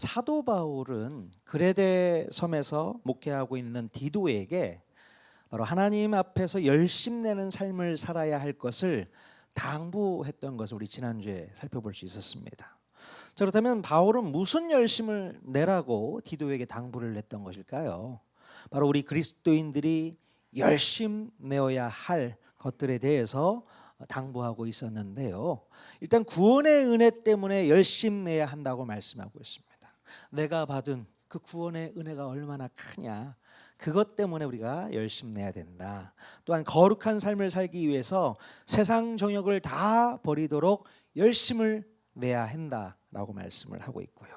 사도 바울은 그레데 섬에서 목회하고 있는 디도에게 바로 하나님 앞에서 열심내는 삶을 살아야 할 것을 당부했던 것을 우리 지난주에 살펴볼 수 있었습니다. 자, 그렇다면 바울은 무슨 열심을 내라고 디도에게 당부를 했던 것일까요? 바로 우리 그리스도인들이 열심 내어야 할 것들에 대해서 당부하고 있었는데요. 일단 구원의 은혜 때문에 열심 내야 한다고 말씀하고 있습니다. 내가 받은 그 구원의 은혜가 얼마나 크냐, 그것 때문에 우리가 열심 내야 된다. 또한 거룩한 삶을 살기 위해서 세상 정욕을 다 버리도록 열심을 내야 한다라고 말씀을 하고 있고요.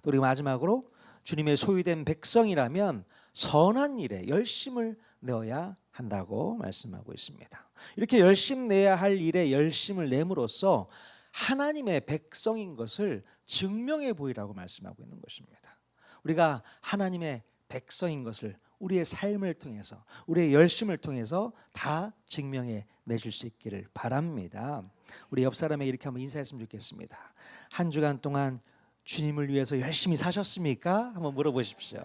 또 우리 마지막으로 주님의 소유된 백성이라면 선한 일에 열심을 내어야 한다고 말씀하고 있습니다. 이렇게 열심 내야 할 일에 열심을 내므로써 하나님의 백성인 것을 증명해 보이라고 말씀하고 있는 것입니다. 우리가 하나님의 백성인 것을 우리의 삶을 통해서, 우리의 열심을 통해서 다 증명해 내줄 수 있기를 바랍니다. 우리 옆 사람에게 이렇게 한번 인사했으면 좋겠습니다. 한 주간 동안 주님을 위해서 열심히 사셨습니까? 한번 물어보십시오.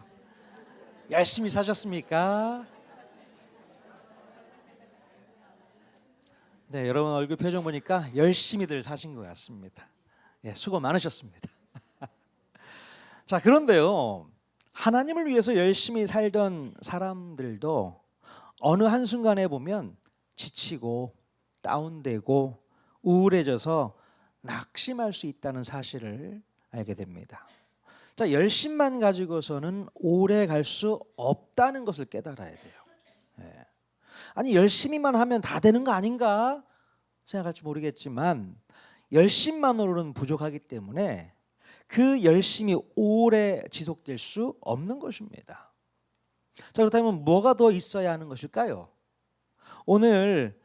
열심히 사셨습니까? 네, 여러분 얼굴 표정 보니까 열심히들 사신 것 같습니다. 예, 수고 많으셨습니다. 자, 그런데요, 하나님을 위해서 열심히 살던 사람들도 어느 한순간에 보면 지치고 다운되고 우울해져서 낙심할 수 있다는 사실을 알게 됩니다. 자, 열심만 가지고서는 오래 갈 수 없다는 것을 깨달아야 돼요. 예. 아니, 열심히만 하면 다 되는 거 아닌가 생각할지 모르겠지만 열심만으로는 부족하기 때문에 그 열심이 오래 지속될 수 없는 것입니다. 자, 그렇다면 뭐가 더 있어야 하는 것일까요? 오늘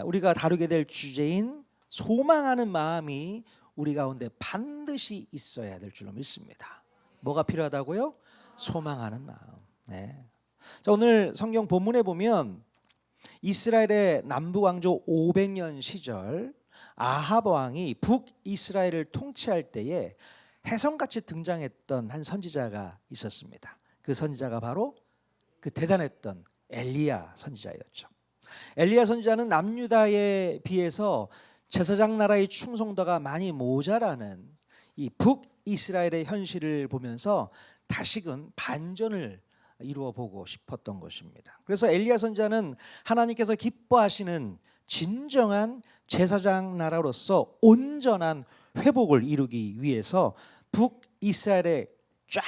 우리가 다루게 될 주제인 소망하는 마음이 우리 가운데 반드시 있어야 될 줄로 믿습니다. 뭐가 필요하다고요? 소망하는 마음. 네. 자, 오늘 성경 본문에 보면 이스라엘의 남부 왕조 500년 시절 아합 왕이 북이스라엘을 통치할 때에 혜성같이 등장했던 한 선지자가 있었습니다. 그 선지자가 바로 그 대단했던 엘리야 선지자였죠. 엘리야 선지자는 남유다에 비해서 제사장 나라의 충성도가 많이 모자라는 이 북이스라엘의 현실을 보면서 다시금 반전을 이루어 보고 싶었던 것입니다. 그래서 엘리야 선지자는 하나님께서 기뻐하시는 진정한 제사장 나라로서 온전한 회복을 이루기 위해서 북이스라엘에 쫙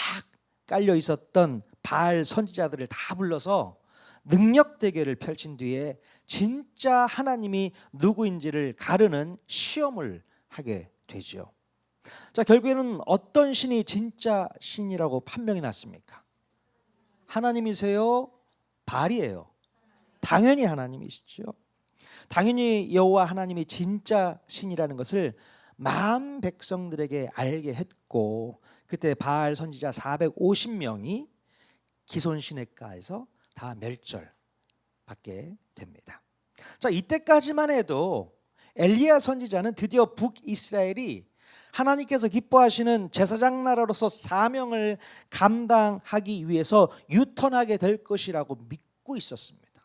깔려 있었던 바알 선지자들을 다 불러서 능력 대결을 펼친 뒤에 진짜 하나님이 누구인지를 가르는 시험을 하게 되죠. 자, 결국에는 어떤 신이 진짜 신이라고 판명이 났습니까? 하나님이세요? 바알이에요? 당연히 하나님이시죠. 당연히 여호와 하나님이 진짜 신이라는 것을 만 백성들에게 알게 했고, 그때 바알 선지자 450명이 기손 시냇가에서 다 멸절받게 됩니다. 자, 이때까지만 해도 엘리야 선지자는 드디어 북이스라엘이 하나님께서 기뻐하시는 제사장 나라로서 사명을 감당하기 위해서 유턴하게 될 것이라고 믿고 있었습니다.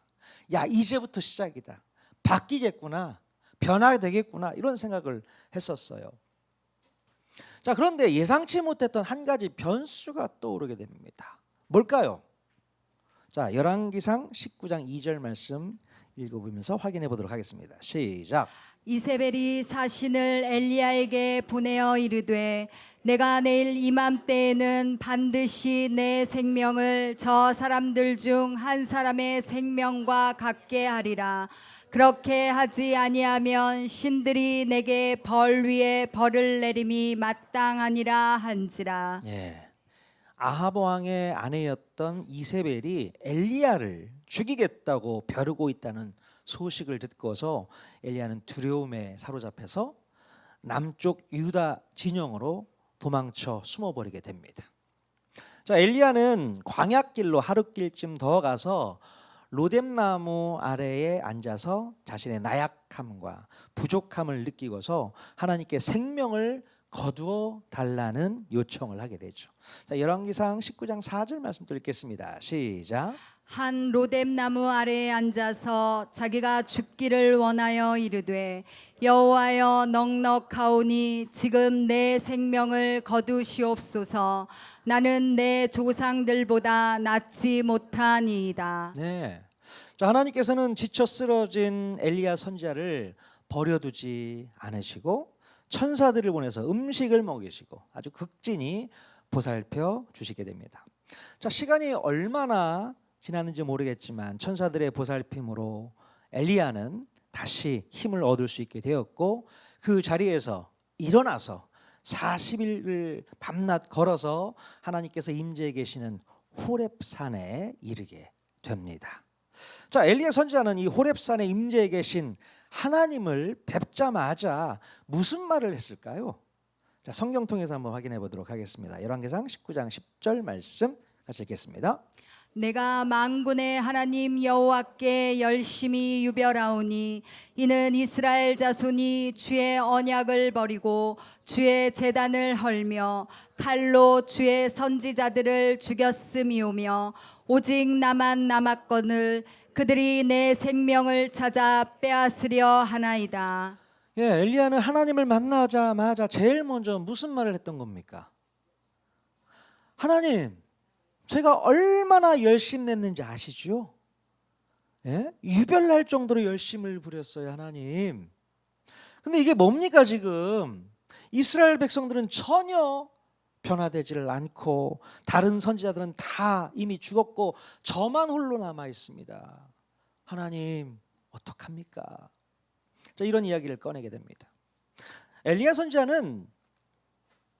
야, 이제부터 시작이다. 바뀌겠구나. 변화되겠구나. 이런 생각을 했었어요. 자, 그런데 예상치 못했던 한 가지 변수가 떠오르게 됩니다. 뭘까요? 자, 열왕기상 19장 2절 말씀 읽어보면서 확인해 보도록 하겠습니다. 시작. 이세벨이 사신을 엘리야에게 보내어 이르되 내가 내일 이맘때에는 반드시 내 생명을 저 사람들 중 한 사람의 생명과 같게 하리라. 그렇게 하지 아니하면 신들이 내게 벌 위에 벌을 내림이 마땅하니라 한지라. 예. 아합 왕의 아내였던 이세벨이 엘리야를 죽이겠다고 벼르고 있다는 소식을 듣고서 엘리야는 두려움에 사로잡혀서 남쪽 유다 진영으로 도망쳐 숨어버리게 됩니다. 자, 엘리야는 광야길로 하루길쯤 더 가서 로뎀나무 아래에 앉아서 자신의 나약함과 부족함을 느끼고서 하나님께 생명을 거두어 달라는 요청을 하게 되죠. 자, 열왕기상 19장 4절 말씀 또 읽겠습니다. 시작. 한 로뎀 나무 아래에 앉아서 자기가 죽기를 원하여 이르되 여호와여 넉넉하오니 지금 내 생명을 거두시옵소서. 나는 내 조상들보다 낫지 못하니이다. 네. 자, 하나님께서는 지쳐 쓰러진 엘리야 선지자를 버려두지 않으시고 천사들을 보내서 음식을 먹이시고 아주 극진히 보살펴 주시게 됩니다. 자, 시간이 얼마나 지났는지 모르겠지만 천사들의 보살핌으로 엘리야는 다시 힘을 얻을 수 있게 되었고 그 자리에서 일어나서 40일을 밤낮 걸어서 하나님께서 임재해 계시는 호렙산에 이르게 됩니다. 자, 엘리야 선지자는 이 호렙산에 임재해 계신 하나님을 뵙자마자 무슨 말을 했을까요? 자, 성경 통해서 한번 확인해 보도록 하겠습니다. 열왕기상 19장 10절 말씀 같이 읽겠습니다. 내가 만군의 하나님 여호와께 열심히 유별하오니 이는 이스라엘 자손이 주의 언약을 버리고 주의 제단을 헐며 칼로 주의 선지자들을 죽였음이오며 오직 나만 남았거늘 그들이 내 생명을 찾아 빼앗으려 하나이다. 예, 엘리야는 하나님을 만나자마자 제일 먼저 무슨 말을 했던 겁니까? 하나님, 제가 얼마나 열심 냈는지 아시죠? 예? 유별날 정도로 열심을 부렸어요, 하나님. 근데 이게 뭡니까 지금? 이스라엘 백성들은 전혀 변화되지를 않고 다른 선지자들은 다 이미 죽었고 저만 홀로 남아 있습니다. 하나님, 어떡합니까? 자, 이런 이야기를 꺼내게 됩니다. 엘리야 선지자는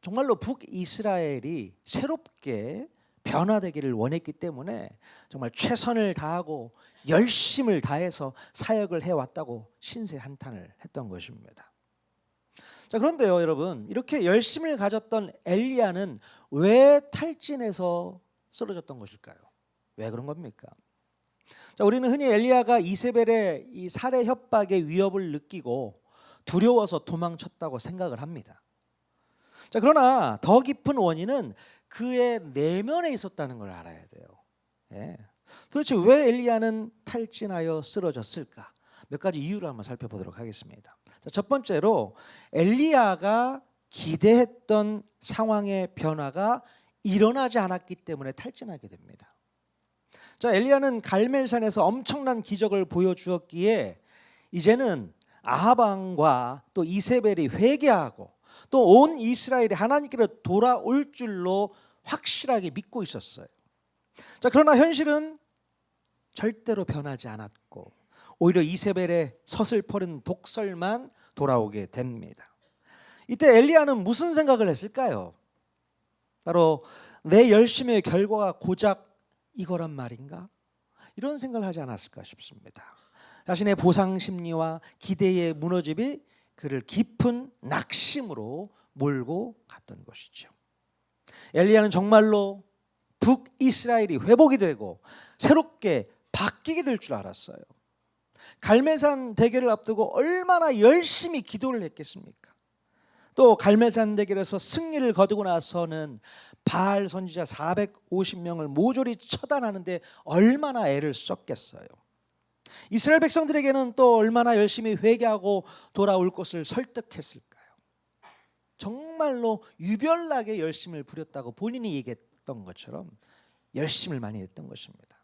정말로 북이스라엘이 새롭게 변화되기를 원했기 때문에 정말 최선을 다하고 열심을 다해서 사역을 해왔다고 신세한탄을 했던 것입니다. 자, 그런데요 여러분, 이렇게 열심을 가졌던 엘리야는 왜 탈진해서 쓰러졌던 것일까요? 왜 그런 겁니까? 자, 우리는 흔히 엘리야가 이세벨의 이 살해 협박의 위협을 느끼고 두려워서 도망쳤다고 생각을 합니다. 자, 그러나 더 깊은 원인은 그의 내면에 있었다는 걸 알아야 돼요. 예. 도대체 왜 엘리야는 탈진하여 쓰러졌을까? 몇 가지 이유를 한번 살펴보도록 하겠습니다. 자, 첫 번째로 엘리야가 기대했던 상황의 변화가 일어나지 않았기 때문에 탈진하게 됩니다. 자, 엘리야는 갈멜산에서 엄청난 기적을 보여주었기에 이제는 아합 왕과 또 이세벨이 회개하고 또 온 이스라엘이 하나님께로 돌아올 줄로 확실하게 믿고 있었어요. 자, 그러나 현실은 절대로 변하지 않았고 오히려 이세벨의 서슬퍼른 독설만 돌아오게 됩니다. 이때 엘리야는 무슨 생각을 했을까요? 바로 내 열심의 결과가 고작 이거란 말인가? 이런 생각을 하지 않았을까 싶습니다. 자신의 보상 심리와 기대의 무너짐이 그를 깊은 낙심으로 몰고 갔던 것이죠. 엘리야는 정말로 북이스라엘이 회복이 되고 새롭게 바뀌게 될 줄 알았어요. 갈멜산 대결을 앞두고 얼마나 열심히 기도를 했겠습니까? 또 갈멜산 대결에서 승리를 거두고 나서는 바알 선지자 450명을 모조리 처단하는데 얼마나 애를 썼겠어요. 이스라엘 백성들에게는 또 얼마나 열심히 회개하고 돌아올 것을 설득했을까요? 정말로 유별나게 열심을 부렸다고 본인이 얘기했던 것처럼 열심을 많이 했던 것입니다.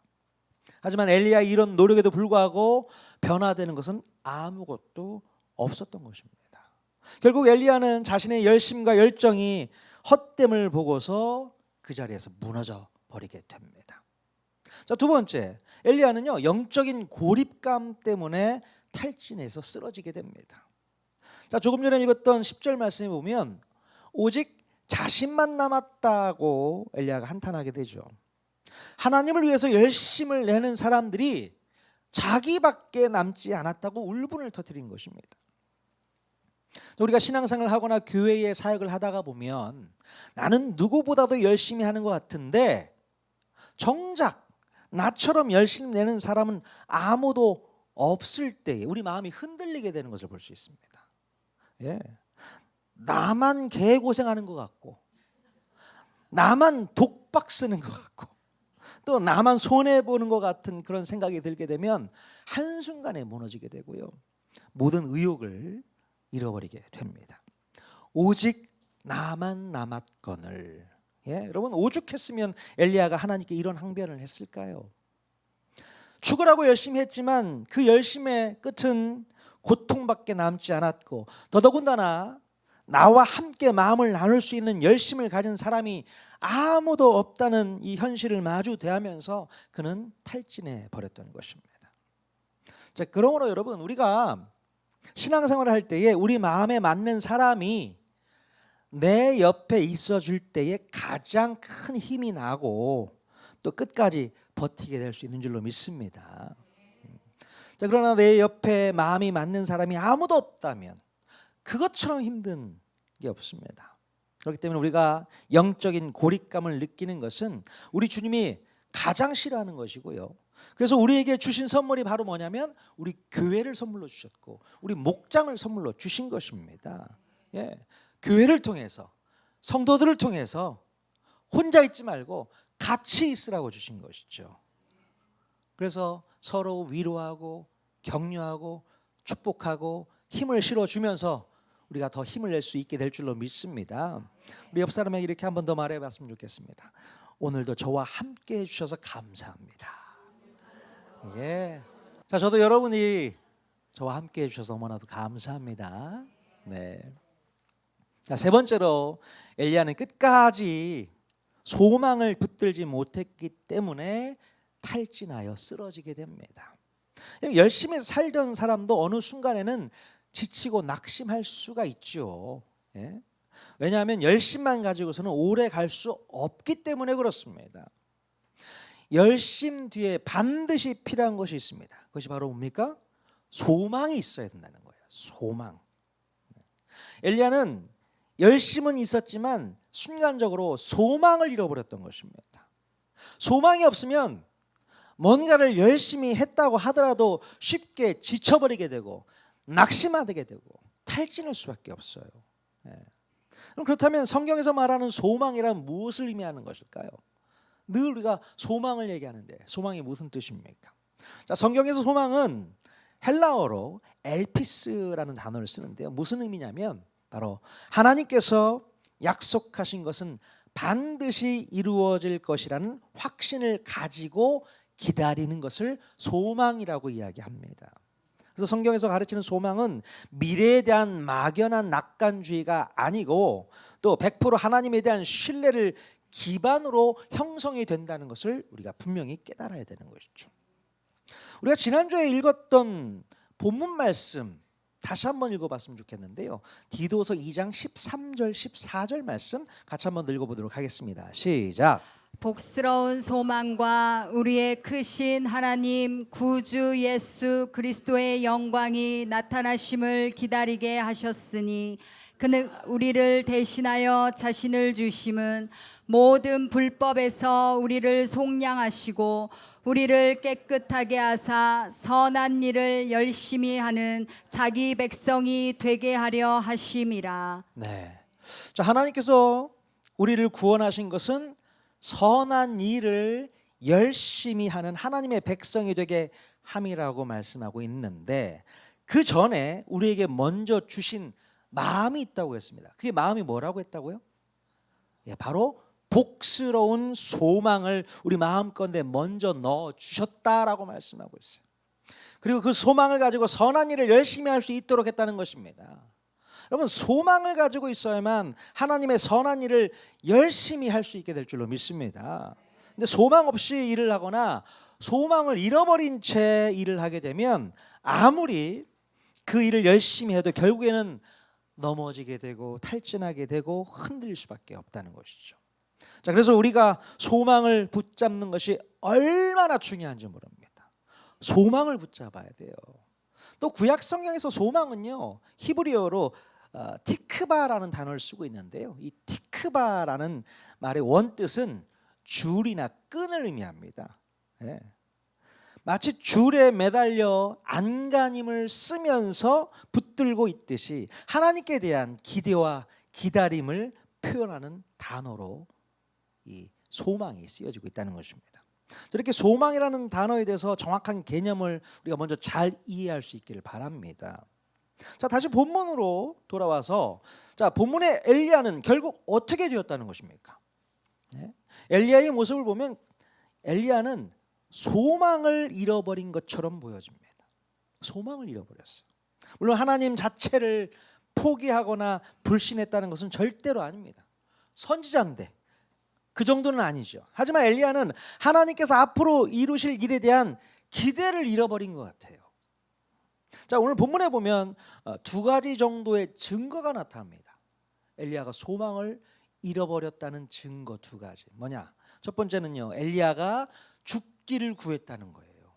하지만 엘리야의 이런 노력에도 불구하고 변화되는 것은 아무것도 없었던 것입니다. 결국 엘리야는 자신의 열심과 열정이 헛됨을 보고서 그 자리에서 무너져 버리게 됩니다. 자, 두 번째, 엘리야는요 영적인 고립감 때문에 탈진해서 쓰러지게 됩니다. 자, 조금 전에 읽었던 10절 말씀에 보면 오직 자신만 남았다고 엘리야가 한탄하게 되죠. 하나님을 위해서 열심을 내는 사람들이 자기밖에 남지 않았다고 울분을 터뜨린 것입니다. 우리가 신앙생활을 하거나 교회의 사역을 하다가 보면 나는 누구보다도 열심히 하는 것 같은데 정작 나처럼 열심히 내는 사람은 아무도 없을 때에 우리 마음이 흔들리게 되는 것을 볼 수 있습니다. 예. 나만 개고생하는 것 같고, 나만 독박 쓰는 것 같고, 또 나만 손해보는 것 같은 그런 생각이 들게 되면 한순간에 무너지게 되고요, 모든 의욕을 잃어버리게 됩니다. 오직 나만 남았거늘. 여러분, 오죽했으면 엘리야가 하나님께 이런 항변을 했을까요? 죽으라고 열심히 했지만 그 열심의 끝은 고통밖에 남지 않았고, 더더군다나 나와 함께 마음을 나눌 수 있는 열심을 가진 사람이 아무도 없다는 이 현실을 마주 대하면서 그는 탈진해 버렸던 것입니다. 자, 그러므로 여러분, 우리가 신앙생활을 할 때에 우리 마음에 맞는 사람이 내 옆에 있어 줄 때에 가장 큰 힘이 나고 또 끝까지 버티게 될 수 있는 줄로 믿습니다. 자, 그러나 내 옆에 마음이 맞는 사람이 아무도 없다면 그것처럼 힘든 게 없습니다. 그렇기 때문에 우리가 영적인 고립감을 느끼는 것은 우리 주님이 가장 싫어하는 것이고요, 그래서 우리에게 주신 선물이 바로 뭐냐면 우리 교회를 선물로 주셨고 우리 목장을 선물로 주신 것입니다. 교회를 통해서, 성도들을 통해서 혼자 있지 말고 같이 있으라고 주신 것이죠. 그래서 서로 위로하고 격려하고 축복하고 힘을 실어주면서 우리가 더 힘을 낼 수 있게 될 줄로 믿습니다. 우리 옆 사람에게 이렇게 한 번 더 말해봤으면 좋겠습니다. 오늘도 저와 함께 해주셔서 감사합니다. 자, 저도 여러분이 저와 함께 해주셔서 너무나도 감사합니다. 자, 세 번째로 엘리야는 끝까지 소망을 붙들지 못했기 때문에 탈진하여 쓰러지게 됩니다. 열심히 살던 사람도 어느 순간에는 지치고 낙심할 수가 있죠. 왜냐하면 열심만 가지고서는 오래 갈 수 없기 때문에 그렇습니다. 열심 뒤에 반드시 필요한 것이 있습니다. 그것이 바로 뭡니까? 소망이 있어야 된다는 거예요. 소망. 엘리야는 열심은 있었지만 순간적으로 소망을 잃어버렸던 것입니다. 소망이 없으면 뭔가를 열심히 했다고 하더라도 쉽게 지쳐버리게 되고 낙심하게 되고 탈진할 수밖에 없어요. 그럼 그렇다면 성경에서 말하는 소망이란 무엇을 의미하는 것일까요? 늘 우리가 소망을 얘기하는데 소망이 무슨 뜻입니까? 자, 성경에서 소망은 헬라어로 엘피스라는 단어를 쓰는데요, 무슨 의미냐면 바로 하나님께서 약속하신 것은 반드시 이루어질 것이라는 확신을 가지고 기다리는 것을 소망이라고 이야기합니다. 그래서 성경에서 가르치는 소망은 미래에 대한 막연한 낙관주의가 아니고 또 100% 하나님에 대한 신뢰를 기반으로 형성이 된다는 것을 우리가 분명히 깨달아야 되는 것이죠. 우리가 지난주에 읽었던 본문 말씀 다시 한번 읽어봤으면 좋겠는데요, 디도서 2장 13절 14절 말씀 같이 한번 읽어보도록 하겠습니다. 시작. 복스러운 소망과 우리의 크신 하나님 구주 예수 그리스도의 영광이 나타나심을 기다리게 하셨으니 그는 우리를 대신하여 자신을 주심은 모든 불법에서 우리를 속량하시고 우리를 깨끗하게 하사 선한 일을 열심히 하는 자기 백성이 되게 하려 하심이라. 자, 하나님께서 우리를 구원하신 것은 선한 일을 열심히 하는 하나님의 백성이 되게 함이라고 말씀하고 있는데, 그 전에 우리에게 먼저 주신 마음이 있다고 했습니다. 그게 마음이 뭐라고 했다고요? 바로 복스러운 소망을 우리 마음가운데 먼저 넣어 주셨다라고 말씀하고 있어요. 그리고 그 소망을 가지고 선한 일을 열심히 할 수 있도록 했다는 것입니다. 여러분, 소망을 가지고 있어야만 하나님의 선한 일을 열심히 할 수 있게 될 줄로 믿습니다. 근데 소망 없이 일을 하거나 소망을 잃어버린 채 일을 하게 되면 아무리 그 일을 열심히 해도 결국에는 넘어지게 되고 탈진하게 되고 흔들릴 수밖에 없다는 것이죠. 자, 그래서 우리가 소망을 붙잡는 것이 얼마나 중요한지 모릅니다. 소망을 붙잡아야 돼요. 또 구약 성경에서 소망은요, 히브리어로 티크바라는 단어를 쓰고 있는데요, 이 티크바라는 말의 원뜻은 줄이나 끈을 의미합니다. 마치 줄에 매달려 안간힘을 쓰면서 붙들고 있듯이 하나님께 대한 기대와 기다림을 표현하는 단어로 이 소망이 쓰여지고 있다는 것입니다. 이렇게 소망이라는 단어에 대해서 정확한 개념을 우리가 먼저 잘 이해할 수 있기를 바랍니다. 자, 다시 본문으로 돌아와서 자, 본문의 엘리야는 결국 어떻게 되었다는 것입니까? 네? 엘리야의 모습을 보면 엘리야는 소망을 잃어버린 것처럼 보여집니다. 소망을 잃어버렸어요. 물론 하나님 자체를 포기하거나 불신했다는 것은 절대로 아닙니다. 선지자인데 그 정도는 아니죠. 하지만 엘리야는 하나님께서 앞으로 이루실 일에 대한 기대를 잃어버린 것 같아요. 자, 오늘 본문에 보면 두 가지 정도의 증거가 나타납니다. 엘리야가 소망을 잃어버렸다는 증거 두 가지. 뭐냐? 첫 번째는요, 엘리야가 죽기를 구했다는 거예요.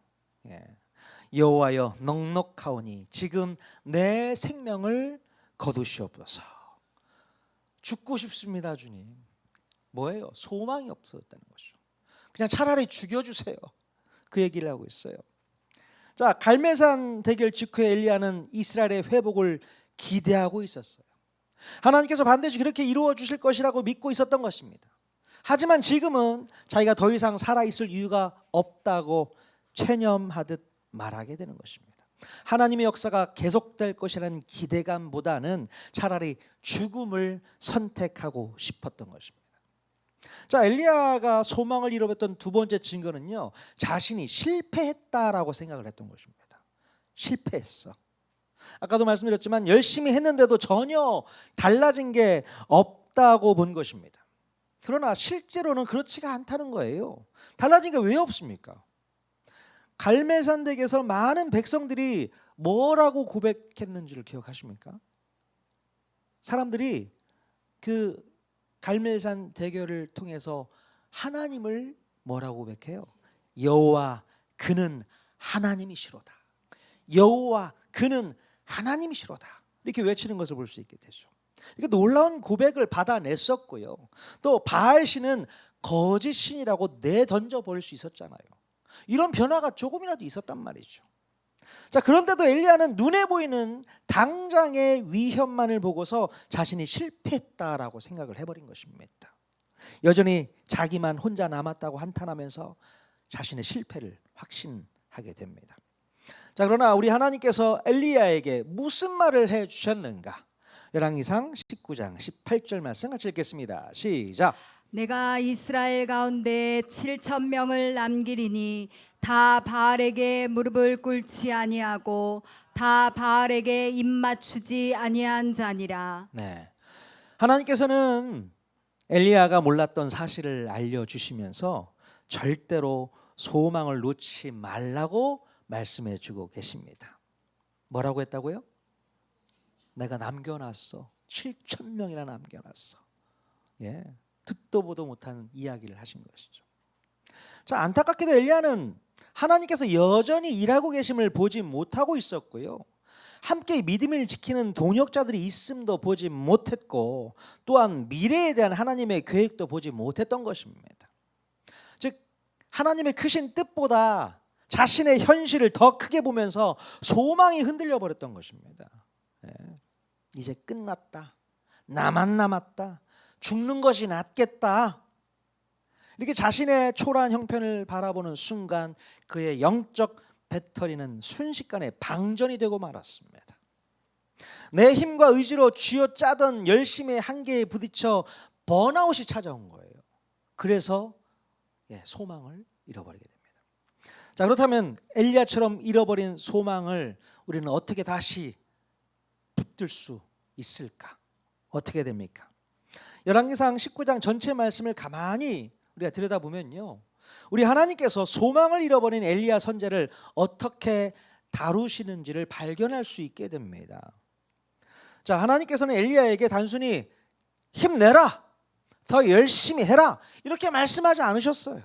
예. 여호와여 넉넉하오니 지금 내 생명을 거두시옵소서. 죽고 싶습니다, 주님. 뭐예요? 소망이 없어졌다는 거죠. 그냥 차라리 죽여주세요. 그 얘기를 하고 있어요. 자, 갈멜산 대결 직후에 엘리야는 이스라엘의 회복을 기대하고 있었어요. 하나님께서 반드시 그렇게 이루어 주실 것이라고 믿고 있었던 것입니다. 하지만 지금은 자기가 더 이상 살아있을 이유가 없다고 체념하듯 말하게 되는 것입니다. 하나님의 역사가 계속될 것이라는 기대감보다는 차라리 죽음을 선택하고 싶었던 것입니다. 자, 엘리야가 소망을 잃어버렸던 두 번째 증거는요, 자신이 실패했다라고 생각을 했던 것입니다. 실패했어. 아까도 말씀드렸지만 열심히 했는데도 전혀 달라진 게 없다고 본 것입니다. 그러나 실제로는 그렇지가 않다는 거예요. 달라진 게 왜 없습니까? 갈멜산 댁에서 많은 백성들이 뭐라고 고백했는지를 기억하십니까? 사람들이 그 갈멜산 대결을 통해서 하나님을 뭐라고 고백해요? 여호와 그는 하나님이시로다. 여호와 그는 하나님이시로다. 이렇게 외치는 것을 볼 수 있게 되죠. 이렇게 놀라운 고백을 받아냈었고요. 또 바알신은 거짓 신이라고 내던져 버릴 수 있었잖아요. 이런 변화가 조금이라도 있었단 말이죠. 자, 그런데도 엘리야는 눈에 보이는 당장의 위협만을 보고서 자신이 실패했다라고 생각을 해버린 것입니다. 여전히 자기만 혼자 남았다고 한탄하면서 자신의 실패를 확신하게 됩니다. 자, 그러나 우리 하나님께서 엘리야에게 무슨 말을 해주셨는가? 열왕기상 19장 18절 말씀 같이 읽겠습니다. 시작. 내가 이스라엘 가운데 7,000명을 남기리니 다 바알에게 무릎을 꿇지 아니하고 다 바알에게 입 맞추지 아니한 자니라. 네, 하나님께서는 엘리야가 몰랐던 사실을 알려주시면서 절대로 소망을 놓지 말라고 말씀해 주고 계십니다. 뭐라고 했다고요? 내가 남겨놨어. 7,000명이나 남겨놨어. 예, 듣도 보도 못한 이야기를 하신 것이죠. 자, 안타깝게도 엘리야는 하나님께서 여전히 일하고 계심을 보지 못하고 있었고요. 함께 믿음을 지키는 동역자들이 있음도 보지 못했고, 또한 미래에 대한 하나님의 계획도 보지 못했던 것입니다. 즉, 하나님의 크신 뜻보다 자신의 현실을 더 크게 보면서 소망이 흔들려 버렸던 것입니다. 예. 이제 끝났다. 나만 남았다. 죽는 것이 낫겠다. 이렇게 자신의 초라한 형편을 바라보는 순간 그의 영적 배터리는 순식간에 방전이 되고 말았습니다. 내 힘과 의지로 쥐어짜던 열심의 한계에 부딪혀 번아웃이 찾아온 거예요. 그래서 소망을 잃어버리게 됩니다. 자, 그렇다면 엘리야처럼 잃어버린 소망을 우리는 어떻게 다시 붙들 수 있을까? 어떻게 됩니까? 열왕기상 19장 전체 말씀을 가만히 우리가 들여다보면요, 우리 하나님께서 소망을 잃어버린 엘리야 선지자를 어떻게 다루시는지를 발견할 수 있게 됩니다. 자, 하나님께서는 엘리야에게 단순히 힘내라, 더 열심히 해라 이렇게 말씀하지 않으셨어요.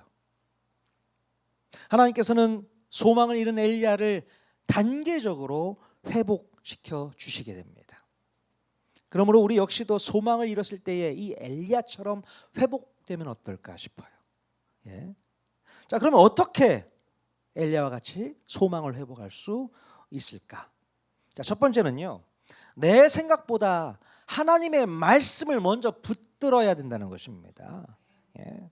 하나님께서는 소망을 잃은 엘리야를 단계적으로 회복시켜 주시게 됩니다. 그러므로 우리 역시도 소망을 잃었을 때에 이 엘리야처럼 회복되면 어떨까 싶어요. 예. 자, 그러면 어떻게 엘리야와 같이 소망을 회복할 수 있을까? 자, 첫 번째는요, 내 생각보다 하나님의 말씀을 먼저 붙들어야 된다는 것입니다. 예.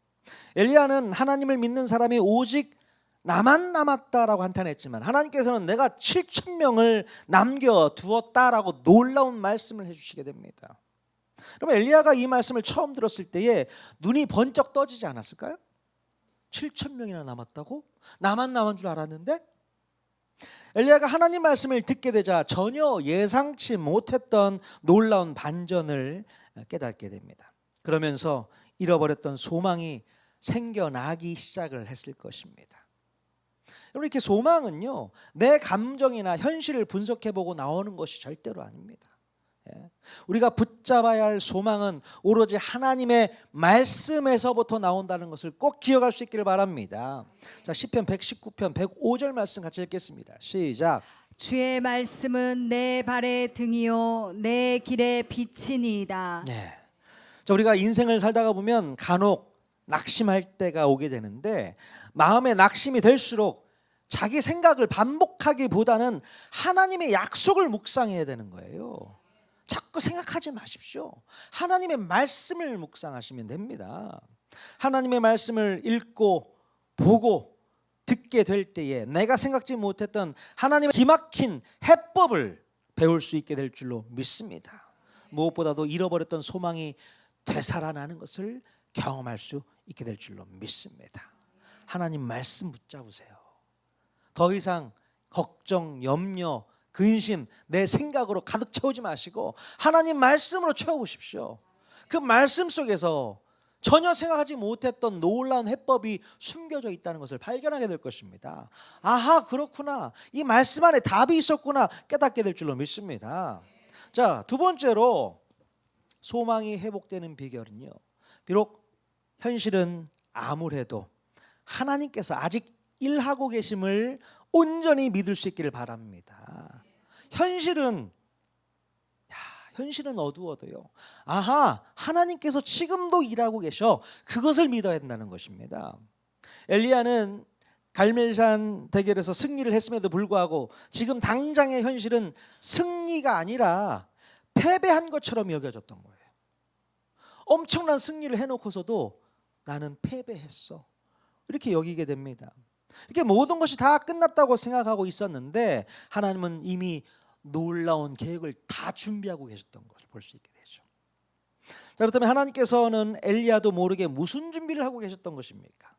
엘리야는 하나님을 믿는 사람이 오직 나만 남았다라고 한탄했지만 하나님께서는 내가 7천 명을 남겨두었다라고 놀라운 말씀을 해주시게 됩니다. 그럼 엘리야가 이 말씀을 처음 들었을 때에 눈이 번쩍 떠지지 않았을까요? 7천 명이나 남았다고? 나만 남은 줄 알았는데? 엘리야가 하나님 말씀을 듣게 되자 전혀 예상치 못했던 놀라운 반전을 깨닫게 됩니다. 그러면서 잃어버렸던 소망이 생겨나기 시작을 했을 것입니다. 여러분, 이렇게 소망은요, 내 감정이나 현실을 분석해보고 나오는 것이 절대로 아닙니다. 우리가 붙잡아야 할 소망은 오로지 하나님의 말씀에서부터 나온다는 것을 꼭 기억할 수 있기를 바랍니다. 자, 시편 119편 105절 말씀 같이 읽겠습니다. 시작. 주의 말씀은 내 발의 등이요 내 길의 빛이니이다. 네. 자, 우리가 인생을 살다가 보면 간혹 낙심할 때가 오게 되는데 마음에 낙심이 될수록 자기 생각을 반복하기보다는 하나님의 약속을 묵상해야 되는 거예요. 자꾸 생각하지 마십시오. 하나님의 말씀을 묵상하시면 됩니다. 하나님의 말씀을 읽고 보고 듣게 될 때에 내가 생각지 못했던 하나님의 기막힌 해법을 배울 수 있게 될 줄로 믿습니다. 무엇보다도 잃어버렸던 소망이 되살아나는 것을 경험할 수 있게 될 줄로 믿습니다. 하나님 말씀 붙잡으세요. 더 이상 걱정, 염려, 근심, 내 생각으로 가득 채우지 마시고 하나님 말씀으로 채워보십시오. 그 말씀 속에서 전혀 생각하지 못했던 놀라운 해법이 숨겨져 있다는 것을 발견하게 될 것입니다. 아하, 그렇구나. 이 말씀 안에 답이 있었구나 깨닫게 될 줄로 믿습니다. 자, 두 번째로 소망이 회복되는 비결은요, 비록 현실은 아무래도 하나님께서 아직 일하고 계심을 온전히 믿을 수 있기를 바랍니다. 현실은 어두워도요, 아하, 하나님께서 지금도 일하고 계셔. 그것을 믿어야 된다는 것입니다. 엘리야는 갈멜산 대결에서 승리를 했음에도 불구하고 지금 당장의 현실은 승리가 아니라 패배한 것처럼 여겨졌던 거예요. 엄청난 승리를 해놓고서도 나는 패배했어, 이렇게 여기게 됩니다. 이렇게 모든 것이 다 끝났다고 생각하고 있었는데 하나님은 이미 놀라운 계획을 다 준비하고 계셨던 것을 볼 수 있게 되죠. 자, 그렇다면 하나님께서는 엘리야도 모르게 무슨 준비를 하고 계셨던 것입니까?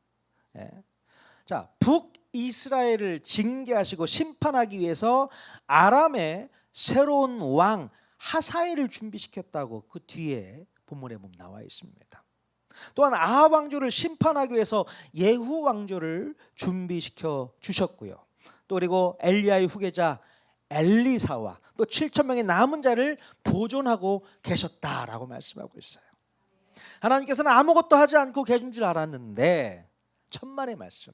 자, 북이스라엘을 징계하시고 심판하기 위해서 아람의 새로운 왕 하사엘을 준비시켰다고 그 뒤에 본문에 보면 나와 있습니다. 또한 아합 왕조를 심판하기 위해서 예후 왕조를 준비시켜 주셨고요. 또 그리고 엘리야의 후계자 엘리사와 또 7천 명의 남은 자를 보존하고 계셨다라고 말씀하고 있어요. 하나님께서는 아무것도 하지 않고 계신 줄 알았는데 천만의 말씀,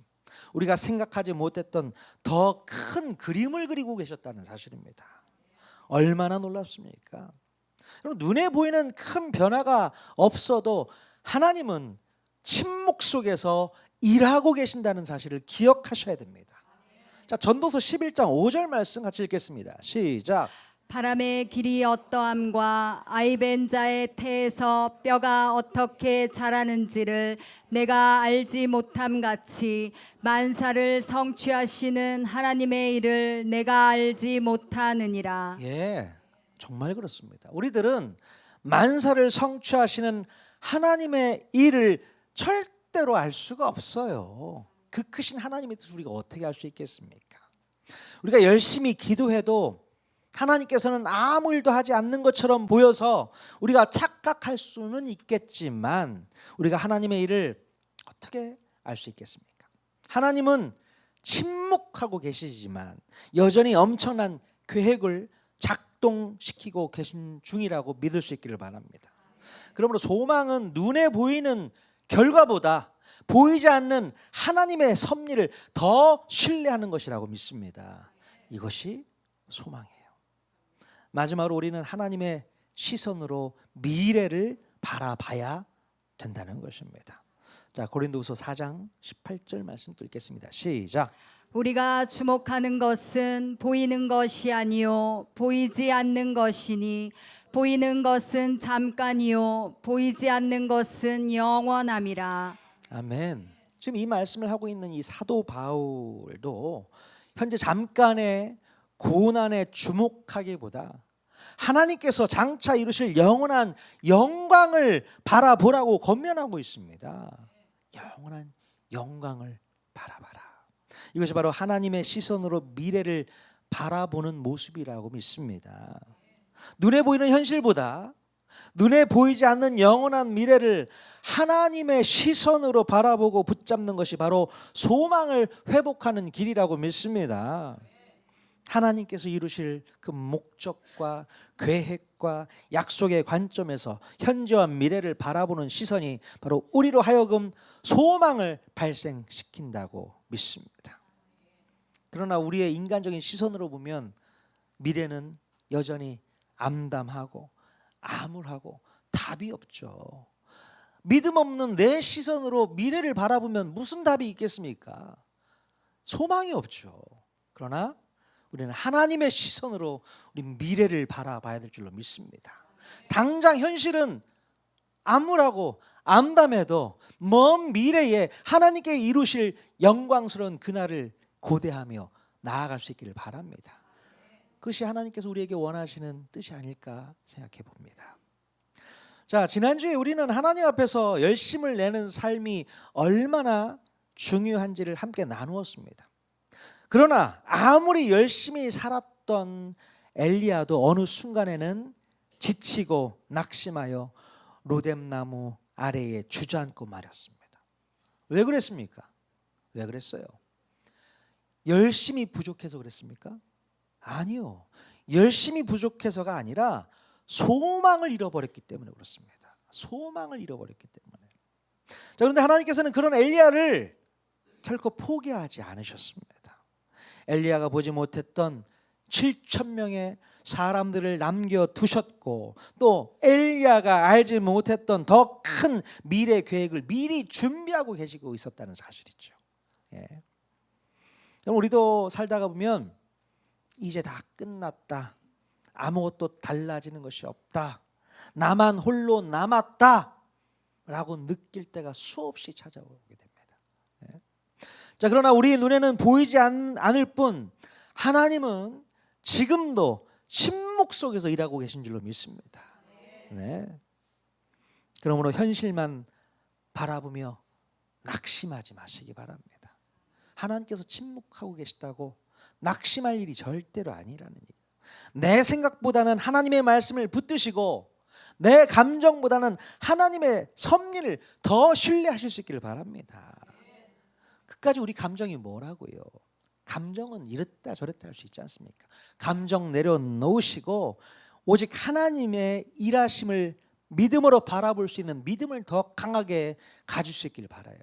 우리가 생각하지 못했던 더 큰 그림을 그리고 계셨다는 사실입니다. 얼마나 놀랍습니까? 눈에 보이는 큰 변화가 없어도 하나님은 침묵 속에서 일하고 계신다는 사실을 기억하셔야 됩니다. 자, 전도서 11장 5절 말씀 같이 읽겠습니다. 시작. 바람의 길이 어떠함과 아이벤 자의 태에서 뼈가 어떻게 자라는지를 내가 알지 못함 같이 만사를 성취하시는 하나님의 일을 내가 알지 못하느니라. 예, 정말 그렇습니다. 우리들은 만사를 성취하시는 하나님의 일을 절대로 알 수가 없어요. 그 크신 하나님의 뜻을 우리가 어떻게 알 수 있겠습니까? 우리가 열심히 기도해도 하나님께서는 아무 일도 하지 않는 것처럼 보여서 우리가 착각할 수는 있겠지만 우리가 하나님의 일을 어떻게 알 수 있겠습니까? 하나님은 침묵하고 계시지만 여전히 엄청난 계획을 작동시키고 계신 중이라고 믿을 수 있기를 바랍니다. 그러므로 소망은 눈에 보이는 결과보다 보이지 않는 하나님의 섭리를 더 신뢰하는 것이라고 믿습니다. 이것이 소망이에요. 마지막으로 우리는 하나님의 시선으로 미래를 바라봐야 된다는 것입니다. 자, 고린도후서 4장 18절 말씀 또 읽겠습니다. 시작. 우리가 주목하는 것은 보이는 것이 아니요 보이지 않는 것이니 보이는 것은 잠깐이요 보이지 않는 것은 영원함이라. 아멘. 지금 이 말씀을 하고 있는 이 사도 바울도 현재 잠깐의 고난에 주목하기보다 하나님께서 장차 이루실 영원한 영광을 바라보라고 권면하고 있습니다. 영원한 영광을 바라봐라. 이것이 바로 하나님의 시선으로 미래를 바라보는 모습이라고 믿습니다. 눈에 보이는 현실보다 눈에 보이지 않는 영원한 미래를 하나님의 시선으로 바라보고 붙잡는 것이 바로 소망을 회복하는 길이라고 믿습니다. 하나님께서 이루실 그 목적과 계획과 약속의 관점에서 현재와 미래를 바라보는 시선이 바로 우리로 하여금 소망을 발생시킨다고 믿습니다. 그러나 우리의 인간적인 시선으로 보면 미래는 여전히 암담하고 암울하고 답이 없죠. 믿음 없는 내 시선으로 미래를 바라보면 무슨 답이 있겠습니까? 소망이 없죠. 그러나 우리는 하나님의 시선으로 우리 미래를 바라봐야 될 줄로 믿습니다. 당장 현실은 암울하고 암담해도 먼 미래에 하나님께 이루실 영광스러운 그날을 고대하며 나아갈 수 있기를 바랍니다. 그것이 하나님께서 우리에게 원하시는 뜻이 아닐까 생각해 봅니다. 자, 지난주에 우리는 하나님 앞에서 열심을 내는 삶이 얼마나 중요한지를 함께 나누었습니다. 그러나 아무리 열심히 살았던 엘리야도 어느 순간에는 지치고 낙심하여 로뎀나무 아래에 주저앉고 말았습니다. 왜 그랬습니까? 왜 그랬어요? 열심히 부족해서 그랬습니까? 아니요. 열심히 부족해서가 아니라 소망을 잃어버렸기 때문에 그렇습니다. 소망을 잃어버렸기 때문에. 자, 그런데 하나님께서는 그런 엘리야를 결코 포기하지 않으셨습니다. 엘리야가 보지 못했던 7,000명의 사람들을 남겨두셨고 또 엘리야가 알지 못했던 더 큰 미래 계획을 미리 준비하고 계시고 있었다는 사실이죠. 예. 그럼 우리도 살다가 보면 이제 다 끝났다. 아무것도 달라지는 것이 없다. 나만 홀로 남았다. 라고 느낄 때가 수없이 찾아오게 됩니다. 예. 자, 그러나 우리 눈에는 보이지 않을 뿐 하나님은 지금도 침묵 속에서 일하고 계신 줄로 믿습니다. 네. 그러므로 현실만 바라보며 낙심하지 마시기 바랍니다. 하나님께서 침묵하고 계시다고 낙심할 일이 절대로 아니라는 얘기예요. 내 생각보다는 하나님의 말씀을 붙드시고 내 감정보다는 하나님의 섭리를 더 신뢰하실 수 있기를 바랍니다. 끝까지 우리 감정이 뭐라고요? 감정은 이랬다 저랬다 할 수 있지 않습니까? 감정 내려놓으시고 오직 하나님의 일하심을 믿음으로 바라볼 수 있는 믿음을 더 강하게 가질 수 있기를 바라요.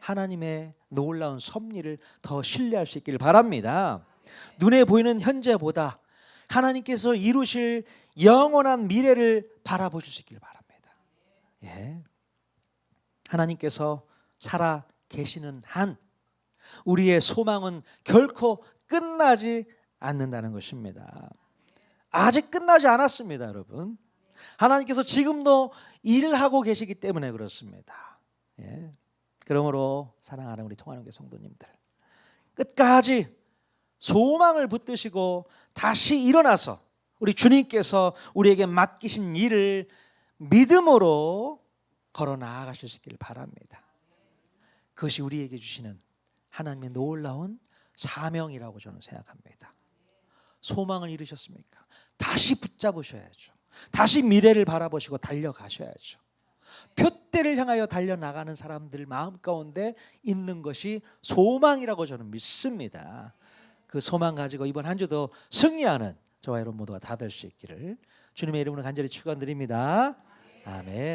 하나님의 놀라운 섭리를 더 신뢰할 수 있기를 바랍니다. 눈에 보이는 현재보다 하나님께서 이루실 영원한 미래를 바라보실 수 있기를 바랍니다. 예. 하나님께서 살아 계시는 한 우리의 소망은 결코 끝나지 않는다는 것입니다. 아직 끝나지 않았습니다, 여러분. 하나님께서 지금도 일을 하고 계시기 때문에 그렇습니다. 예. 그러므로 사랑하는 우리 통하는교회 성도님들, 끝까지 소망을 붙드시고 다시 일어나서 우리 주님께서 우리에게 맡기신 일을 믿음으로 걸어 나아가실 수 있기를 바랍니다. 그것이 우리에게 주시는 하나님의 놀라운 사명이라고 저는 생각합니다. 소망을 잃으셨습니까? 다시 붙잡으셔야죠. 다시 미래를 바라보시고 달려가셔야죠. 표대를 향하여 달려나가는 사람들 마음 가운데 있는 것이 소망이라고 저는 믿습니다. 그 소망 가지고 이번 한 주도 승리하는 저와 여러분 모두가 다 될 수 있기를 주님의 이름으로 간절히 축원드립니다. 아멘.